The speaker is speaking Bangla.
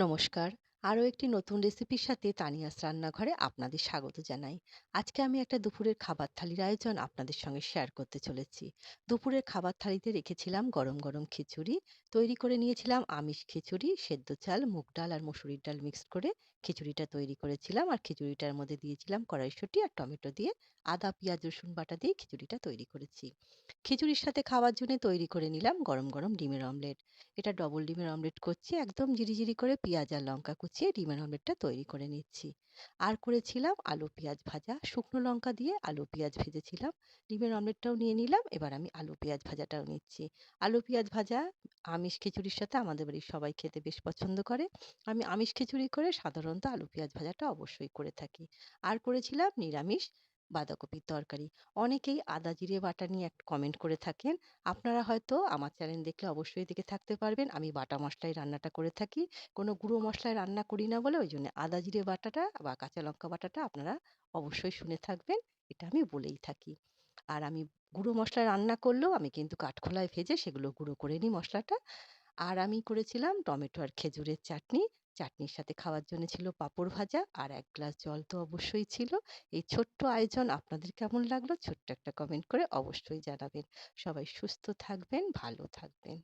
নমস্কার। আরো একটি নতুন রেসিপির সাথে তানিয়াস রান্নাঘরে আপনাদের স্বাগত জানাই। আজকে আমি একটা দুপুরের খাবার থালির আয়োজন আপনাদের সঙ্গে শেয়ার করতে চলেছি। দুপুরের খাবার থালিতে রেখেছিলাম গরম গরম খিচুড়ি। তৈরি করে নিয়েছিলাম আমিষ খিচুড়ি, সেদ্ধ চাল, মুগ ডাল আর মসুরির ডাল মিক্সড করে খিচুড়িটা তৈরি করেছিলাম। আর খিচুড়িটার মধ্যে দিয়েছিলাম কড়াইশুঁটি আর টমেটো দিয়ে, আদা, পেঁয়াজ, রসুন বাটা দিয়ে খিচুড়িটা তৈরি করেছি। খিচুড়ির সাথে খাওয়ার জন্য তৈরি করে নিলাম গরম গরম ডিমের অমলেট। এটা ডবল ডিমের অমলেট করছি। একদম জিরি করে পেঁয়াজ আর লঙ্কা কুচিয়ে ডিমের অমলেটটা তৈরি করে নিচ্ছি। আর করেছিলাম আলু পেঁয়াজ ভাজা। শুকনো লঙ্কা দিয়ে আলু পেঁয়াজ ভেজেছিলাম। ডিমের অমলেটটাও নিয়ে নিলাম। এবার আমি আলু পেঁয়াজ ভাজাটাও নিচ্ছি। আলু পেঁয়াজ ভাজা আমিষ খিচুড়ির সাথে আমাদের বাড়ির সবাই খেতে বেশ পছন্দ করে। আমি আমিষ খিচুড়ি করে সাধারণত আলু পেঁয়াজ ভাজাটা অবশ্যই করে থাকি। আর করেছিলাম নিরামিষ বাঁধাকপির তরকারি। অনেকেই আদা জিরে বাটা নিয়ে কমেন্ট করে থাকেন। আপনারা হয়তো আমার চ্যানেল দেখলে অবশ্যই দেখে থাকতে পারবেন। আমি বাটা মশলায় রান্নাটা করে থাকি। কোনো গুঁড়ো মশলায় রান্না করি না বলে ওইজন্য আদা জিরে বাটাটা বা কাঁচা লঙ্কা বাটাটা আপনারা অবশ্যই শুনে থাকবেন। এটা আমি বলেই থাকি। আর আমি গুঁড়ো মশলায় রান্না করলেও আমি কিন্তু কাঠখোলায় ভেজে সেগুলো গুঁড়ো করে নিই মশলাটা। আর আমি করেছিলাম টমেটো আর খেজুরের চাটনি। চাটনির সাথে খাওয়ার জন্য ছিল পাঁপড় ভাজা আর ১ গ্লাস জল তো অবশ্যই ছিল। এই ছোট্ট আয়োজন আপনাদের কেমন লাগলো? ছোট্ট একটা কমেন্ট করে অবশ্যই জানাবেন। সবাই সুস্থ থাকবেন, ভালো থাকবেন।